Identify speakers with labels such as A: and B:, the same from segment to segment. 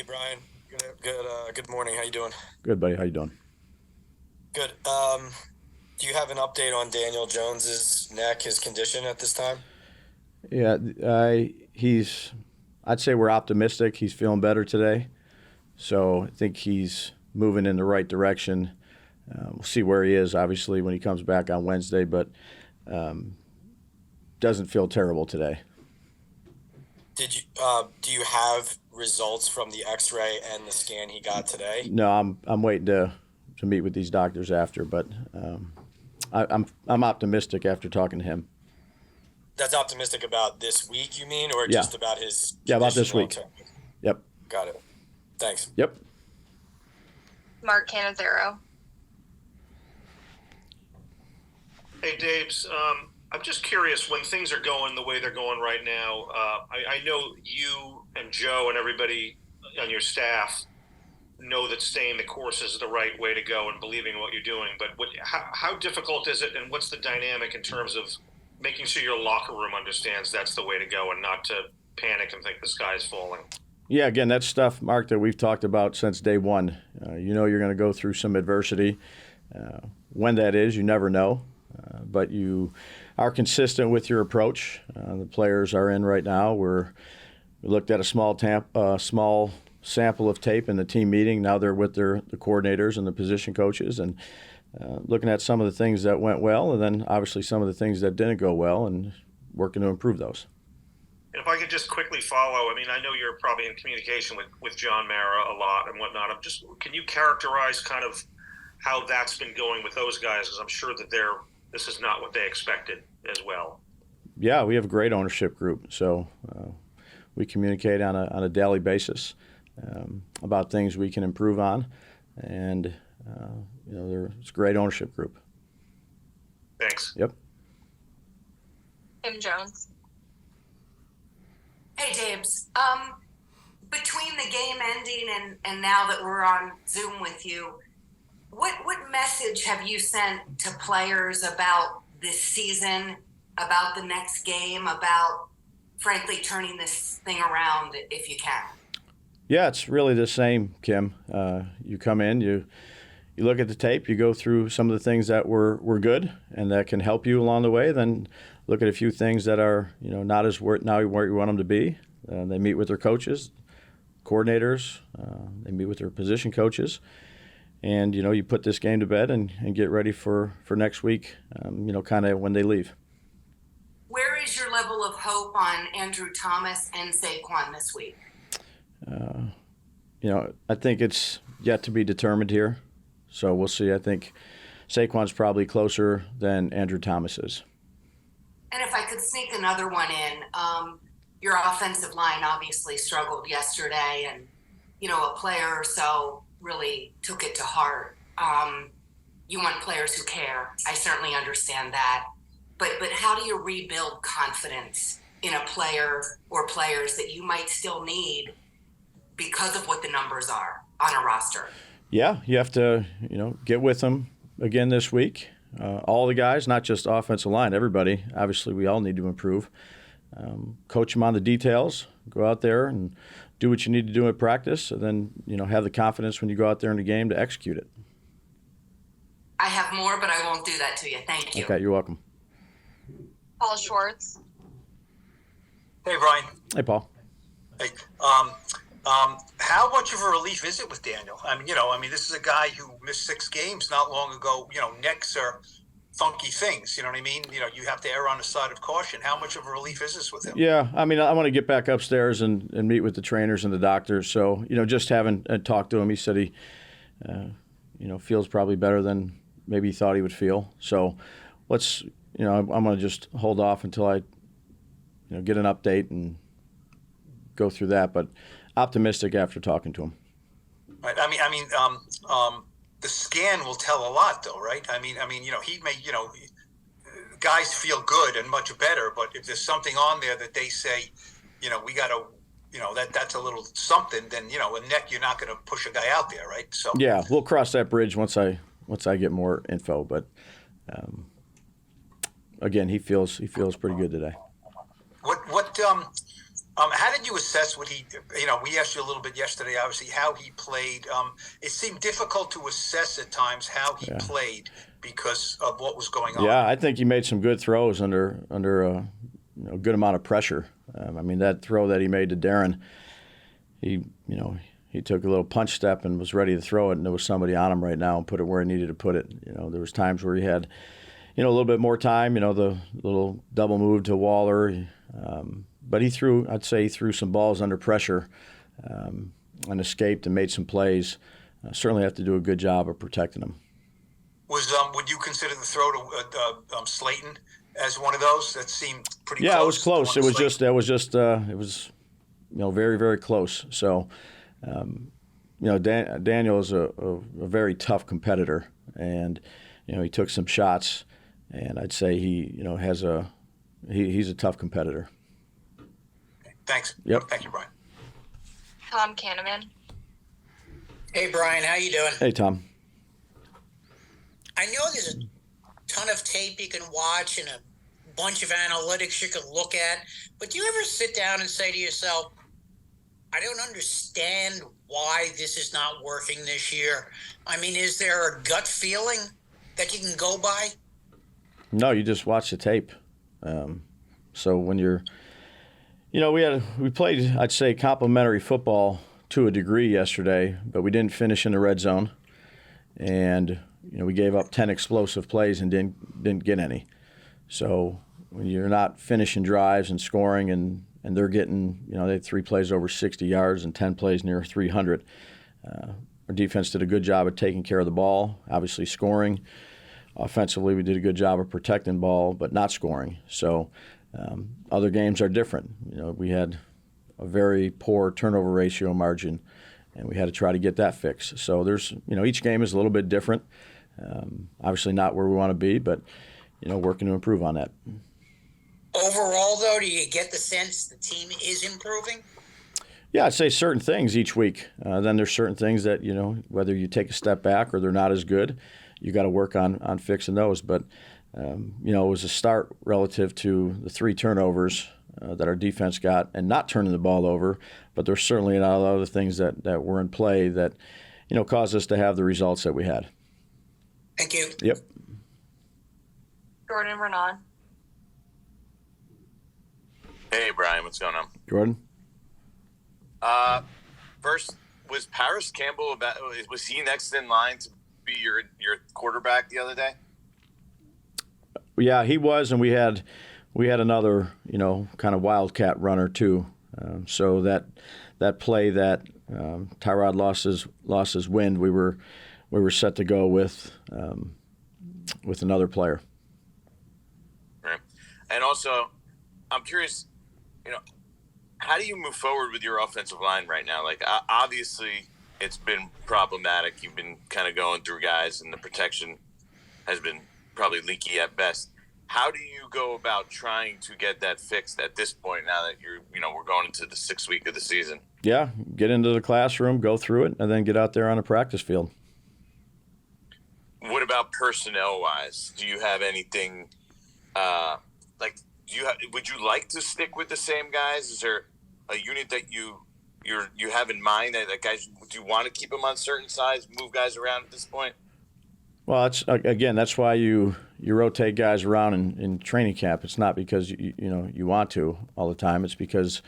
A: Brian. Good morning. How you doing?
B: Good, buddy. How you doing?
A: Good. Do you have an update on Daniel Jones's neck, his condition at this time?
B: Yeah, he's. I'd say we're optimistic. He's feeling better today, so I think he's moving in the right direction. We'll see where he is, obviously, when he comes back on Wednesday, but doesn't feel terrible today.
A: Do you have results from the X-ray and the scan he got today?
B: No, I'm waiting to meet with these doctors after, but I'm optimistic after talking to him.
A: That's optimistic about this week, you mean, or
B: Yeah.
A: just about his
B: Yeah, about this
A: condition
B: week.
A: long-term?
B: Yep.
A: Got it. Thanks.
B: Yep.
C: Mark Canizero.
D: Hey, Dabes. I'm just curious, when things are going the way they're going right now, I know you and Joe and everybody on your staff know that staying the course is the right way to go and believing in what you're doing. But how difficult is it, and what's the dynamic in terms of making sure your locker room understands that's the way to go and not to panic and think the sky's falling?
B: Yeah, again, that's stuff, Mark, that we've talked about since day one. You're going to go through some adversity. When that is, you never know. But you are consistent with your approach. The players are in right now. We looked at a small sample of tape in the team meeting. Now they're with the coordinators and the position coaches and looking at some of the things that went well and then obviously some of the things that didn't go well and working to improve those.
D: And if I could just quickly follow, I know you're probably in communication with John Mara a lot and whatnot. Can you characterize kind of how that's been going with those guys? Because I'm sure that this is not what they expected as well.
B: Yeah, we have a great ownership group. So we communicate on a daily basis about things we can improve on. And, it's a great ownership group.
D: Thanks.
B: Yep.
C: Tim Jones.
E: Hey, Dabes. Between the game ending and now that we're on Zoom with you, what message have you sent to players about this season, about the next game, about, frankly, turning this thing around if you can?
B: Yeah, it's really the same, Kim. You come in, you look at the tape, you go through some of the things that were good and that can help you along the way, then look at a few things that are not as where you want them to be. They meet with their coaches, coordinators, they meet with their position coaches, and you put this game to bed and get ready for next week, kind of when they leave.
E: Where is your level of hope on Andrew Thomas and Saquon this week?
B: I think it's yet to be determined here, so we'll see. I think Saquon's probably closer than Andrew Thomas is.
E: And if I could sneak another one in, your offensive line obviously struggled yesterday, and a player or so really took it to heart. You want players who care. I certainly understand that. But how do you rebuild confidence in a player or players that you might still need because of what the numbers are on a roster?
B: Yeah, you have to, get with them again this week. All the guys, not just offensive line, everybody. Obviously, we all need to improve. Coach them on the details. Go out there and do what you need to do at practice, and then, have the confidence when you go out there in the game to execute it.
E: I have more, but I won't do that to you. Thank you.
B: Okay, you're welcome.
C: Paul Schwartz.
A: Hey, Brian.
B: Hey, Paul.
F: Hey, how much of a relief is it with Daniel? This is a guy who missed 6 games not long ago. Necks are funky things. You know what I mean? You have to err on the side of caution. How much of a relief is this with him?
B: Yeah, I want to get back upstairs and meet with the trainers and the doctors. So, just having talked to him, he said he, feels probably better than maybe he thought he would feel. So let's, I'm going to just hold off until I, get an update and go through that. But optimistic after talking to him.
F: Right. The scan will tell a lot, though, right? He may, guys feel good and much better, but if there's something on there that they say, we got to, that's a little something, then, a neck, you're not going to push a guy out there, right? So
B: yeah, we'll cross that bridge once I get more info. But again, he feels pretty good today.
F: What How did you assess what he? We asked you a little bit yesterday, obviously, how he played. It seemed difficult to assess at times how he played because of what was going on.
B: Yeah, I think he made some good throws under a good amount of pressure. That throw that he made to Darren, he took a little punch step and was ready to throw it, and there was somebody on him right now and put it where he needed to put it. There was times where he had, a little bit more time. The little double move to Waller. But I'd say he threw some balls under pressure and escaped and made some plays. Certainly have to do a good job of protecting them.
F: Would you consider the throw to Slayton as one of those that seemed pretty close?
B: Yeah, it was close. It was very, very close. So, Daniel is a very tough competitor, and he took some shots, and I'd say he he's a tough competitor.
F: Thanks.
B: Yep.
F: Thank you, Brian.
C: Tom Canneman.
G: Hey, Brian, how you doing?
B: Hey, Tom.
G: I know there's a ton of tape you can watch and a bunch of analytics you can look at, but do you ever sit down and say to yourself, I don't understand why this is not working this year? Is there a gut feeling that you can go by?
B: No, you just watch the tape. So when you're we played, I'd say, complimentary football to a degree yesterday, but we didn't finish in the red zone, and we gave up 10 explosive plays and didn't get any. So when you're not finishing drives and scoring, and they're getting, they had 3 plays over 60 yards and 10 plays near 300. Our defense did a good job of taking care of the ball, obviously scoring. Offensively, we did a good job of protecting ball, but not scoring. So other games are different. We had a very poor turnover ratio margin, and we had to try to get that fixed. So there's, each game is a little bit different. Obviously not where we want to be, but, working to improve on that.
G: Overall, though, do you get the sense the team is improving?
B: Yeah, I'd say certain things each week. Then there's certain things that, whether you take a step back or they're not as good, you got to work on fixing those. But, it was a start relative to the 3 turnovers that our defense got and not turning the ball over. But there's certainly a lot of other things that were in play that, caused us to have the results that we had.
G: Thank you.
B: Yep.
C: Jordan Renan.
H: Hey, Brian, what's going on?
B: Jordan?
H: First, was Paris Campbell was he next in line to be your quarterback the other day?
B: Yeah, he was, and we had another, kind of wildcat runner too. So that play that Tyrod lost his wind, we were set to go with another player.
H: Right. And also, I'm curious, how do you move forward with your offensive line right now? Like, obviously, it's been problematic. You've been kind of going through guys, and the protection has been probably leaky at best. How do you go about trying to get that fixed at this point now that we're going into the 6th week of the season? Yeah,
B: get into the classroom, go through it, and then get out there on a practice field.
H: What about personnel-wise? Do you have anything would you like to stick with the same guys? Is there a unit that you have in mind that guys, do you want to keep them on certain sides, move guys around at this point?
B: Well, that's why you rotate guys around in training camp. It's not because you want to all the time. It's because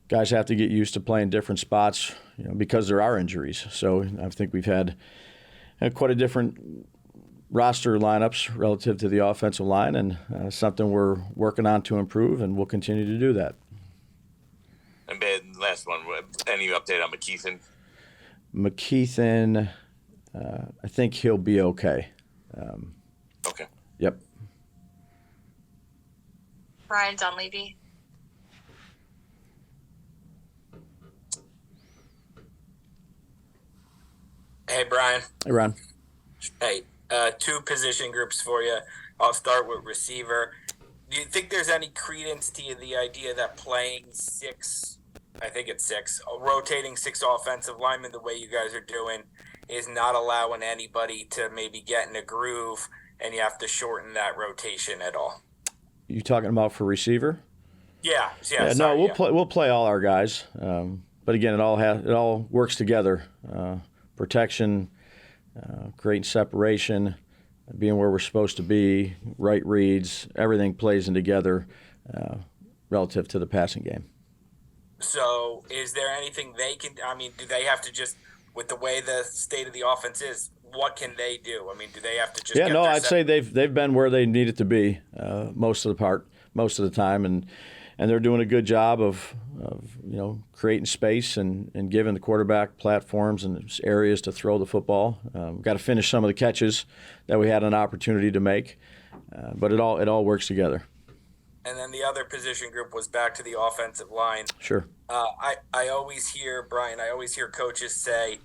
B: guys have to get used to playing different spots, because there are injuries. So I think we've had quite a different roster lineups relative to the offensive line, and something we're working on to improve, and we'll continue to do that.
H: And Ben, last one, any update on McKeithen?
B: McKeithen, I think he'll be okay.
H: Okay.
B: Yep.
C: Brian Dunleavy.
A: Hey, Brian.
B: Hey, Ron.
A: Hey, 2 position groups for you. I'll start with receiver. Do you think there's any credence to the idea that playing 6, I think it's 6, rotating 6 offensive linemen the way you guys are doing is not allowing anybody to maybe get in a groove, and you have to shorten that rotation at all?
B: You talking about for receiver?
A: Yeah,
B: Yeah,
A: sorry,
B: no, we'll play all our guys, but again, it all works together. Protection, creating separation, being where we're supposed to be, right reads, everything plays in together relative to the passing game.
A: So, is there anything they can? I mean, do they have to just, with the way the state of the offense is, what can they do? I mean, do they have to just?
B: Yeah,
A: get
B: no,
A: their
B: I'd say they've been where they needed to be most of the time, and they're doing a good job of creating space and giving the quarterback platforms and areas to throw the football. Got to finish some of the catches that we had an opportunity to make, but it all works together.
A: And then the other position group was back to the offensive line.
B: Sure.
A: I always hear, Brian, coaches say,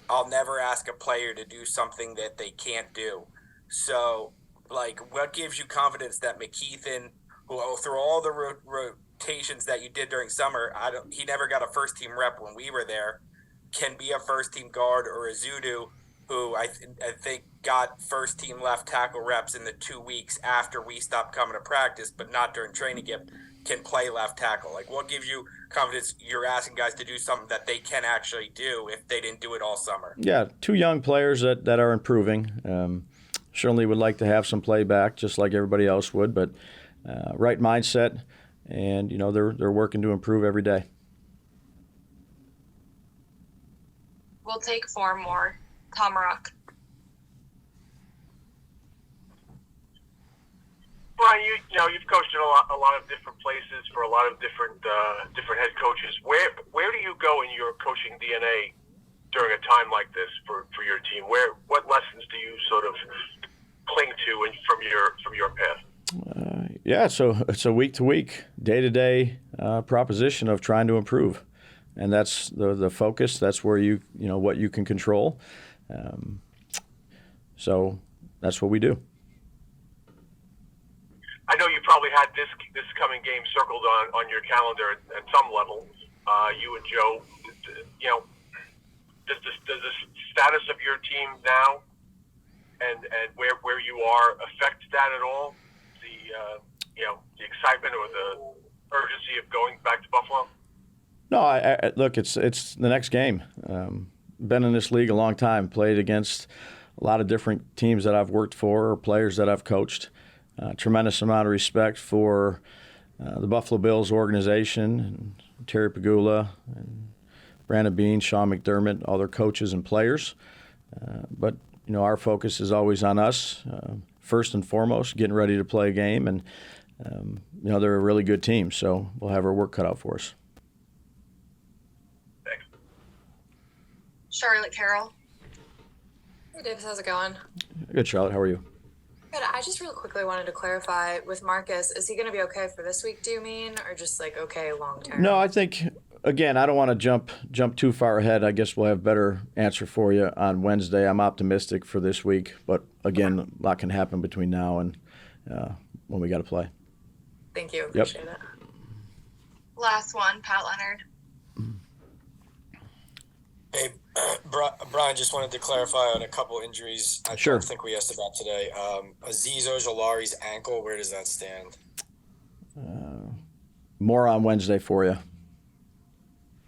A: I'll never ask a player to do something that they can't do. So, what gives you confidence that McKeithen, who through all the rotations that you did during summer, he never got a first team rep when we were there, can be a first team guard, or a Zudu, who I think got first team left tackle reps in the 2 weeks after we stopped coming to practice, but not during training camp, can play left tackle? What gives you confidence you're asking guys to do something that they can actually do if they didn't do it all summer?
B: Yeah, two young players that are improving. Certainly would like to have some playback, just like everybody else would, but right mindset, and they're working to improve every day.
C: We'll take 4 more. Tom Rock.
I: Brian, you've coached in a lot of different places for a lot of different head coaches. Where do you go in your coaching DNA during a time like this for your team? What lessons do you sort of cling to from your path?
B: Yeah, so it's a week to week, day to day proposition of trying to improve, and that's the focus. That's where what you can control. So that's what we do.
I: I know you probably had this coming game circled on your calendar at some level. You and Joe, does the status of your team now and where you are affect that at all? The excitement or the urgency of going back to Buffalo?
B: No, I look. It's the next game. Been in this league a long time. Played against a lot of different teams that I've worked for or players that I've coached. Tremendous amount of respect for the Buffalo Bills organization, and Terry Pagula, and Brandon Beane, Sean McDermott, all their coaches and players. But our focus is always on us, first and foremost, getting ready to play a game, and they're a really good team, so we'll have our work cut out for us.
I: Thanks.
C: Charlotte Carroll.
J: Hey, Davis, how's it going?
B: Good, Charlotte. How are you?
J: Good. I just real quickly wanted to clarify with Marcus, is he going to be okay for this week, do you mean, or just okay long term?
B: No, I think, again, I don't want to jump too far ahead. I guess we'll have a better answer for you on Wednesday. I'm optimistic for this week, but again, a lot can happen between now and when we got to play.
J: Thank you. Appreciate it.
C: Last one, Pat Leonard.
K: Hey, Brian, just wanted to clarify on a couple injuries I
B: Sure.
K: don't think we asked about today. Azeez Ojulari's ankle, where does that stand?
B: More on Wednesday for you.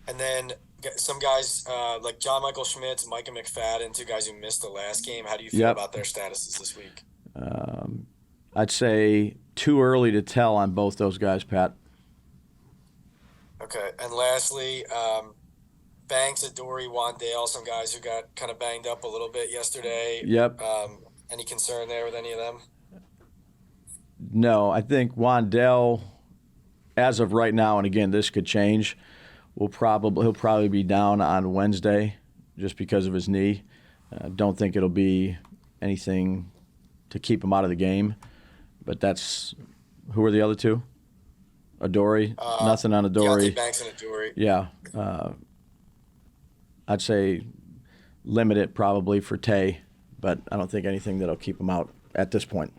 K: And then some guys like John Michael Schmitz, Micah McFadden, 2 guys who missed the last game. How do you feel
B: Yep.
K: about their statuses this week?
B: I'd say too early to tell on both those guys, Pat.
K: Okay. And lastly, Banks, Adoree, Wandale, some guys who got kind of banged up a little bit yesterday.
B: Yep.
K: Any concern there with any of them?
B: No, I think Wandale, as of right now, and again, this could change, he'll probably be down on Wednesday just because of his knee. Don't think it'll be anything to keep him out of the game. But who are the other 2? Adoree? Nothing on Adoree.
K: Deontay Banks and Adoree.
B: Yeah. I'd say limit it probably for Tay, but I don't think anything that'll keep him out at this point.